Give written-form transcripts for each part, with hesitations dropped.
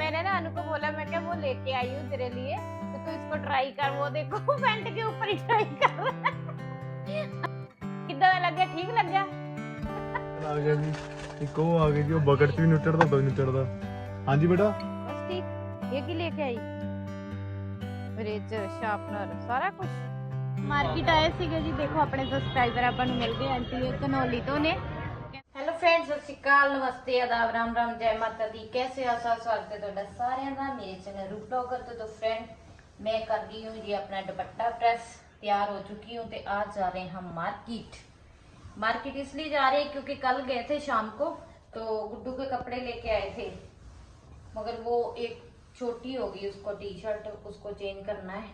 मैंने ना अनु को बोला, मैं क्या वो लेके आई हूँ तेरे लिए, तो तू इसको ट्राई कर। वो देखो पैंट के ऊपर ही ट्राई कर रहा है। कितना लग गया? ठीक लग गया? आ गया जी, एक वो आ गई जी, वो बकेट से भी नहीं चढ़ता, तो नहीं चढ़ता। हाँ जी बेटा, बस ठीक। ये की लेके आई? रेजर, शार्पनर, सारा कुछ मार्केट आए ਸੀਗੇ जी। देखो अपने सब्सक्राइबर ਆਪਾਂ ਨੂੰ ਮਿਲ ਗਏ ਆਂਟੀ ਕਨੌਲੀ ਤੋਂ ਨੇ। ਹੈਲੋ ਫਰੈਂਡਸ, ਸਤਿ ਸ਼੍ਰੀ ਅਕਾਲ, ਨਮਸਤੇ, ਆਦਾਬ, ਰਾਮ ਰਾਮ, ਜੈ ਮਾਤਾ दी। कैसे हो सब? स्वागत है ਤੁਹਾਡਾ ਸਾਰਿਆਂ ਦਾ मेरे चैनल रूप ब्लॉगर। तो फ्रेंड मैं कर रही हूँ जी अपना दुपट्टा प्रेस, तैयार हो चुकी हूँ। तो आज जा रहे हैं हम मार्केट इसलिए जा रहे हैं क्योंकि कल गए थे शाम को, तो गुड्डू के कपड़े लेके आए थे, मगर वो एक छोटी होगी, उसको टी शर्ट उसको चेंज करना है।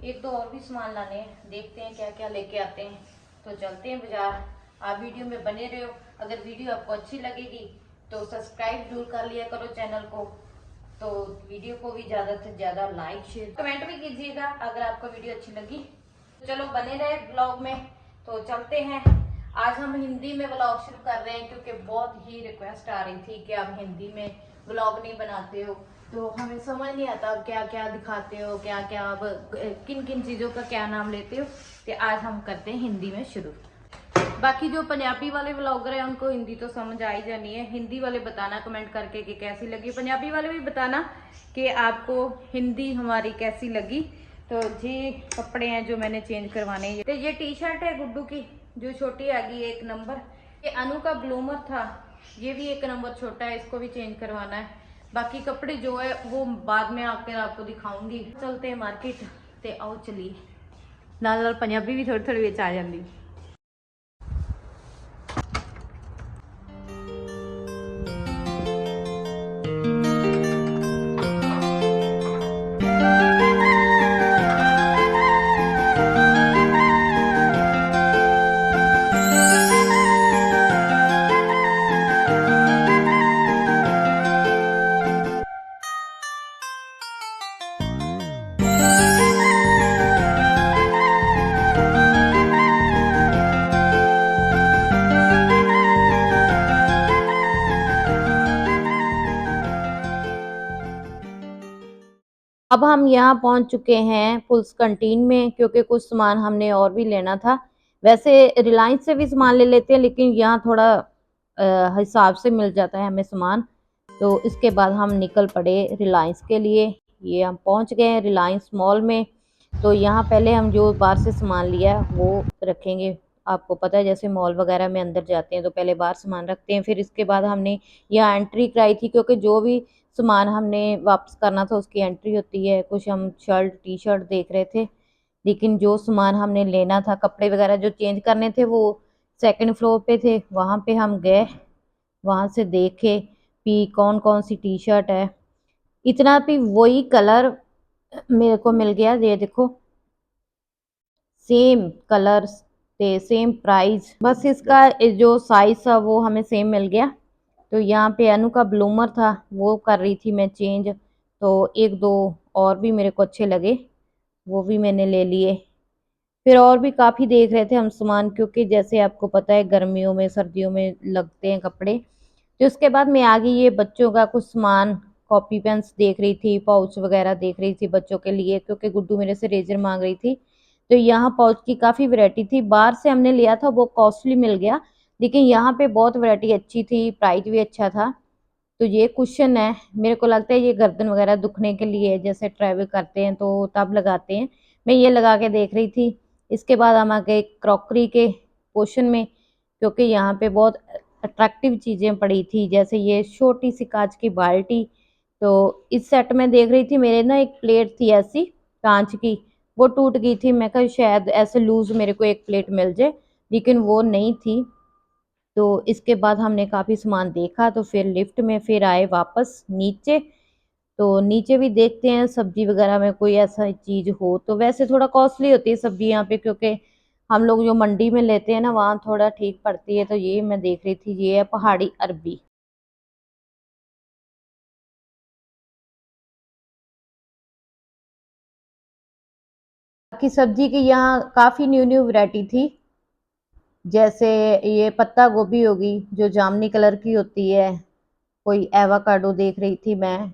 एक दो और भी सामान लाने हैं, देखते हैं क्या क्या लेके आते हैं। तो चलते हैं बाजार। आप वीडियो में बने रहो। अगर वीडियो आपको अच्छी लगेगी तो सब्सक्राइब जरूर कर लिया करो चैनल को। तो वीडियो को भी ज़्यादा से ज़्यादा लाइक शेयर कमेंट भी कीजिएगा अगर आपको वीडियो अच्छी लगी। तो चलो बने रहे ब्लॉग में। तो चलते हैं। आज हम हिंदी में ब्लॉग शुरू कर रहे हैं क्योंकि बहुत ही रिक्वेस्ट आ रही थी कि आप हिंदी में ब्लॉग नहीं बनाते हो, तो हमें समझ नहीं आता क्या क्या दिखाते हो, क्या क्या आप किन किन चीज़ों का क्या नाम लेते हो। तो आज हम करते हैं हिंदी में शुरू। बाकी जो पंजाबी वाले व्लॉगर हैं उनको हिंदी तो समझ आ ही जानी है। हिंदी वाले बताना कमेंट करके कि कैसी लगी, पंजाबी वाले भी बताना कि आपको हिंदी हमारी कैसी लगी। तो जी कपड़े हैं जो मैंने चेंज करवाने हैं। तो ये टी शर्ट है गुड्डू की जो छोटी आ गई 1 नंबर। ये अनु का ब्लूमर था, ये भी 1 नंबर छोटा है, इसको भी चेंज करवाना है। बाकी कपड़े जो है वो बाद में आकर आपको दिखाऊंगी। चलते हैं मार्केट। ते आओ चलिए, नाल पंजाबी भी थोड़ी थोड़ी विच आ जाती। अब हम यहाँ पहुंच चुके हैं पुल्स कैंटीन में, क्योंकि कुछ सामान हमने और भी लेना था। वैसे रिलायंस से भी सामान ले लेते हैं, लेकिन यहाँ थोड़ा हिसाब से मिल जाता है हमें सामान। तो इसके बाद हम निकल पड़े रिलायंस के लिए। ये हम पहुंच गए हैं रिलायंस मॉल में। तो यहाँ पहले हम जो बाहर से सामान लिया है वो रखेंगे। आपको पता है जैसे मॉल वगैरह में अंदर जाते हैं तो पहले बाहर सामान रखते हैं, फिर इसके बाद हमने यहाँ एंट्री कराई थी, क्योंकि जो भी सामान हमने वापस करना था उसकी एंट्री होती है। कुछ हम शर्ट टी शर्ट देख रहे थे, लेकिन जो सामान हमने लेना था, कपड़े वगैरह जो चेंज करने थे, वो 2nd फ्लोर पे थे। वहाँ पे हम गए, वहाँ से देखे कि कौन कौन सी टी शर्ट है। इतना भी वही कलर मेरे को मिल गया, ये देखो सेम कलर ते सेम प्राइस, बस इसका जो साइज था वो हमें सेम मिल गया। तो यहाँ पे अनु का ब्लूमर था, वो कर रही थी मैं चेंज। तो 1-2 और भी मेरे को अच्छे लगे, वो भी मैंने ले लिए। फिर और भी काफ़ी देख रहे थे हम सामान, क्योंकि जैसे आपको पता है गर्मियों में सर्दियों में लगते हैं कपड़े। तो उसके बाद मैं आ गई ये बच्चों का कुछ सामान, कॉपी पेन्स देख रही थी, पाउच वगैरह देख रही थी बच्चों के लिए, क्योंकि गुड्डू मेरे से रेजर मांग रही थी। तो यहाँ पाउच की काफ़ी वैरायटी थी। बाहर से हमने लिया था वो कॉस्टली मिल गया, लेकिन यहाँ पे बहुत वैरायटी अच्छी थी, प्राइस भी अच्छा था। तो ये कुशन है, मेरे को लगता है ये गर्दन वगैरह दुखने के लिए, जैसे ट्रैवल करते हैं तो तब लगाते हैं। मैं ये लगा के देख रही थी। इसके बाद हम आ गए क्रॉकरी के पोर्शन में, क्योंकि यहाँ पे बहुत अट्रैक्टिव चीज़ें पड़ी थी, जैसे ये छोटी सी कांच की बाल्टी। तो इस सेट में देख रही थी, मेरे ना एक प्लेट थी ऐसी कांच की, वो टूट गई थी। मैं कहा शायद ऐसे लूज मेरे को एक प्लेट मिल जाए, लेकिन वो नहीं थी। तो इसके बाद हमने काफ़ी सामान देखा, तो फिर लिफ्ट में फिर आए वापस नीचे। तो नीचे भी देखते हैं सब्जी वगैरह में कोई ऐसा चीज़ हो। तो वैसे थोड़ा कॉस्टली होती है सब्जी यहाँ पे, क्योंकि हम लोग जो मंडी में लेते हैं ना वहाँ थोड़ा ठीक पड़ती है। तो ये मैं देख रही थी, ये है पहाड़ी अरबी। बाकी सब्जी की यहाँ काफ़ी न्यू न्यू वैरायटी थी, जैसे ये पत्ता गोभी होगी जो जामनी कलर की होती है, कोई एवाकाडो देख रही थी मैं,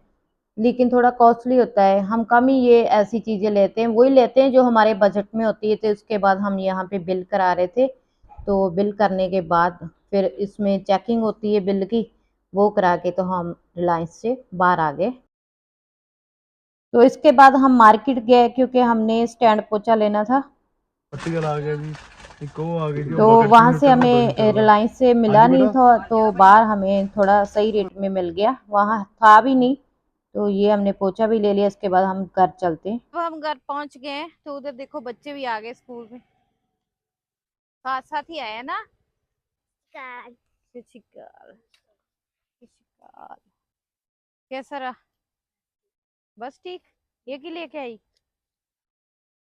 लेकिन थोड़ा कॉस्टली होता है। हम कम ही ये ऐसी चीज़ें लेते हैं, वही लेते हैं जो हमारे बजट में होती है। तो उसके बाद हम यहाँ पे बिल करा रहे थे, तो बिल करने के बाद फिर इसमें चेकिंग होती है बिल की, वो करा के तो हम रिलायंस से बाहर आ गए। तो इसके बाद हम मार्केट गए क्योंकि हमने स्टैंड पोछा लेना था। आर्टिकल आ गया जी, एक वो आ गई जी, तो वो बकेट वहां से 3 मीटर का 2 हमें मीटर का। रिलायंस से हाँ मिला जी नहीं बेटा। था, तो बाहर हमें थोड़ा सही रेट में मिल गया, वहां था भी नहीं। तो ये हमने पोछा भी ले लिया। इसके बाद हम घर चलते हैं। अब हम घर पहुंच गए हैं, तो उधर देखो बच्चे भी आ गए स्कूल में, साथ साथ ही आए हैं ना। शिकार शिकार कैसा रहा? बस ठीक। ये की लेके आई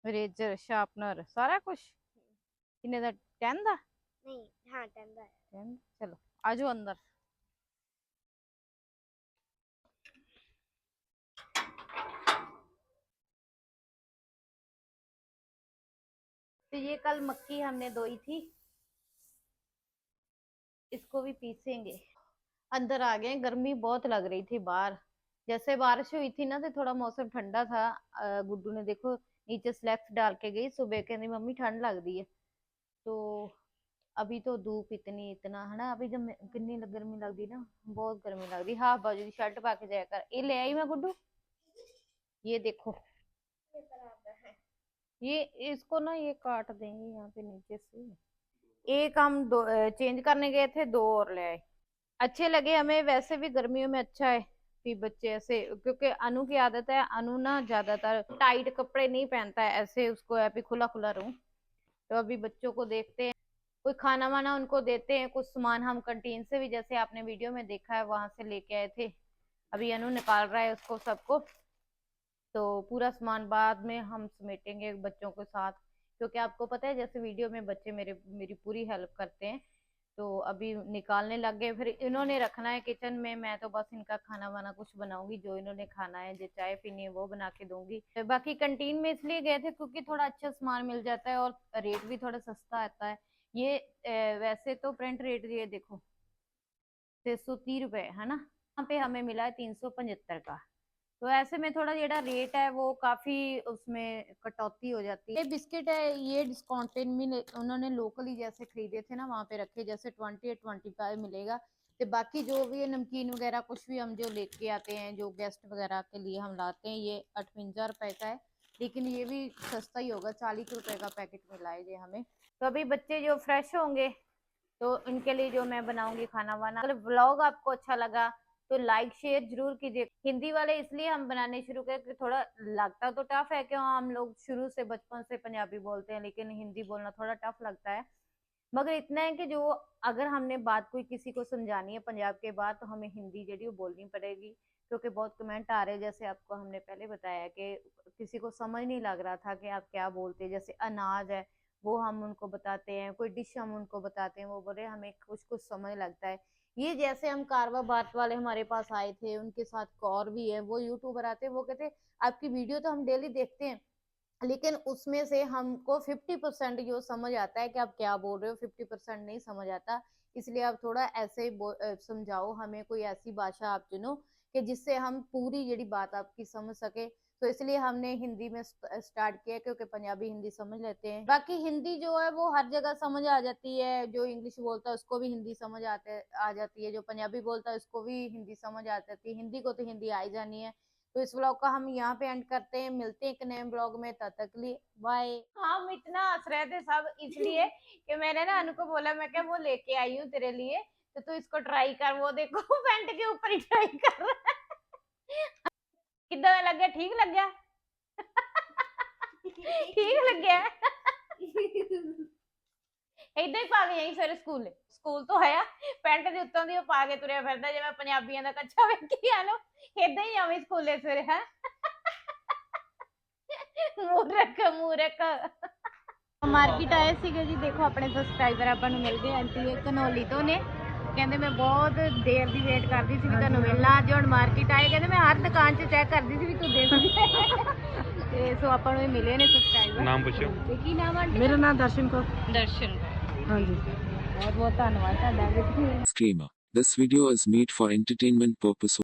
रेजर शार्पनर सारा कुछ किन्ने दा 10 दा? नहीं, हाँ 10 दा है। 10 चलो आजो अंदर। तो ये कल मक्की हमने धोई थी, इसको भी पीसेंगे। अंदर आ गए, गर्मी बहुत लग रही थी बाहर। जैसे बारिश हुई थी ना, तो थोड़ा मौसम ठंडा था। गुड्डू ने देखो नीचे स्लैक्स डाल के गई सुबह, कहती मम्मी ठंड लग रही है। तो अभी तो धूप इतनी इतना है ना, अभी जब कितनी गर्मी लगती ना, बहुत गर्मी लगती। हाफ बाजू की शर्ट पा के जाया कर। ये ले आई मैं गुड्डू, ये देखो, ये इसको ना ये काट देंगे यहाँ पे नीचे से। एक हम दो चेंज करने गए थे, दो और ले आए। अच्छे लगे हमें, वैसे भी गर्मियों में अच्छा है कि बच्चे ऐसे, क्योंकि अनु की आदत है, अनु ना ज्यादातर टाइट कपड़े नहीं पहनता है, ऐसे उसको है भी खुला खुला रहूं। तो अभी बच्चों को देखते हैं, कोई खाना वाना उनको देते हैं, कुछ सामान हम कैंटीन से भी, जैसे आपने वीडियो में देखा है, वहां से लेके आए थे। अभी अनु निकाल रहा है उसको सबको, तो पूरा सामान बाद में हम समेटेंगे बच्चों के साथ। क्योंकि आपको पता है जैसे वीडियो में बच्चे मेरी पूरी हेल्प करते हैं। तो अभी निकालने लग गए, फिर इन्होंने रखना है किचन में, मैं तो बस इनका खाना वाना कुछ बनाऊंगी, जो इन्होंने खाना है, जो चाय पीनी है वो बना के दूंगी। बाकी कैंटीन में इसलिए गए थे क्योंकि थोड़ा अच्छा सामान मिल जाता है और रेट भी थोड़ा सस्ता आता है। ये वैसे तो प्रिंट रेट ये देखो 630 रुपए है ना, यहाँ पे हमें मिला है 375 का। तो ऐसे में थोड़ा जेड़ा रेट है वो काफी उसमें कटौती हो जाती है। ये बिस्किट है, ये डिस्काउंट में उन्होंने लोकली जैसे खरीदे थे ना, वहां पे रखे, जैसे 20 या 25 मिलेगा। तो बाकी जो भी है नमकीन वगैरह कुछ भी हम जो लेके आते हैं, जो गेस्ट वगैरह के लिए हम लाते हैं, ये 58 रुपए का है। लेकिन ये भी सस्ता ही होगा, 40 रुपए का पैकेट मिला है ये हमें। तो अभी बच्चे जो फ्रेश होंगे तो उनके लिए जो मैं बनाऊंगी खाना वाना। अगर व्लॉग आपको अच्छा लगा तो लाइक शेयर जरूर कीजिए। हिंदी वाले इसलिए हम बनाने शुरू करें कि थोड़ा लगता तो टफ है, क्यों हम लोग शुरू से बचपन से पंजाबी बोलते हैं, लेकिन हिंदी बोलना थोड़ा टफ लगता है। मगर इतना है कि जो अगर हमने बात कोई किसी को समझानी है पंजाब के बाद, तो हमें हिंदी जी बोलनी पड़ेगी। क्योंकि बहुत कमेंट आ रहे हैं, जैसे आपको हमने पहले बताया कि किसी को समझ नहीं लग रहा था कि आप क्या बोलते हैं। जैसे अनाज है वो हम उनको बताते हैं, कोई डिश हम उनको बताते हैं, वो बोले हमें कुछ कुछ समझ लगता है। ये जैसे हम कारवा बात वाले हमारे पास आए थे, उनके साथ और भी है, वो यूट्यूबर आते हैं, वो कहते आपकी वीडियो तो हम डेली देखते हैं, लेकिन उसमें से हमको 50% जो समझ आता है कि आप क्या बोल रहे हो, 50% नहीं समझ आता। इसलिए आप थोड़ा ऐसे ही समझाओ हमें, कोई ऐसी भाषा आप चुनो कि जिससे हम पूरी जड़ी बात आपकी समझ सके। तो इसलिए हमने हिंदी में स्टार्ट किया, क्योंकि पंजाबी हिंदी समझ लेते हैं। बाकी हिंदी जो है वो हर जगह समझ आ जाती है, जो इंग्लिश बोलता है उसको भी हिंदी समझ आ जाती है, जो पंजाबी बोलता है उसको भी हिंदी समझ आ जाती है। हिंदी को तो हिंदी आ ही जानी है। तो इस ब्लॉग का हम यहाँ पे एंड करते हैं, मिलते हैं एक नए ब्लॉग में, तब तक लिए बाय। हम इतना हंस रहे थे सब इसलिए कि मैंने ना अनु को बोला, मैं क्या वो लेके आई हूँ तेरे लिए, तो तू इसको ट्राई कर। वो देखो पेंट के ऊपर ही ट्राई कर रहा है। कितना लग गया? ठीक लग गया? ठीक लग गया? ਇਦਾਂ ਹੀ ਪਾ ਕੇ ਜਾਈ ਸਵੇਰੇ ਸਕੂਲ ਤੋਂ ਆਇਆ ਪੈਂਟ ਦੇ ਉੱਤੋਂ ਦੀ ਉਹ ਪਾ ਕੇ ਤੁਰਿਆ ਫਿਰਦਾ, ਜਿਵੇਂ ਪੰਜਾਬੀਆਂ ਦਾ ਕੱਛਾ ਵੇਖੀ ਆ ਨੂੰ, ਇਦਾਂ ਹੀ ਆਵੇਂ ਸਕੂਲੇ ਸਵੇਰੇ ਹੈ। ਮੂਰਖ ਮਾਰਕੀਟ ਆਏ ਸੀਗੇ ਜੀ, ਦੇਖੋ ਆਪਣੇ ਸਬਸਕ੍ਰਾਈਬਰ ਆਪਾਂ ਨੂੰ ਮਿਲ ਗਏ। ਆਂਟੀ ਕਨੌਲੀ ਤੋਂ ਨੇ, ਕਹਿੰਦੇ ਮੈਂ ਬਹੁਤ ਦੇਰ ਦੀ ਵੇਟ ਕਰਦੀ ਸੀ ਵੀ ਤੁਹਾਨੂੰ ਮਿਲਣਾ। ਅੱਜ ਹੁਣ ਮਾਰਕੀਟ ਆਏ, ਕਹਿੰਦੇ ਮੈਂ ਹਰ ਦੁਕਾਨ 'ਚ ਚੈੱਕ ਕਰਦੀ ਸੀ ਵੀ ਤੂੰ ਦੇ ਸਕਦੀ। ਤੇ ਸੋ ਆਪਾਂ ਨੂੰ ਮਿਲੇ ਨੇ ਸਬਸਕ੍ਰਾਈਬਰ। ਨਾਮ ਪੁੱਛੋ ਤੇ ਕੀ ਨਾਮ ਆਂਟੀ? ਮੇਰਾ ਨਾਮ ਦਰਸ਼ਨ ਕੌਰ। ਦਰਸ਼ਨ ਕੌਰ, ਹਾਂਜੀ। बहुत बहुत धन्यवाद। Disclaimer. This video is made for entertainment purpose.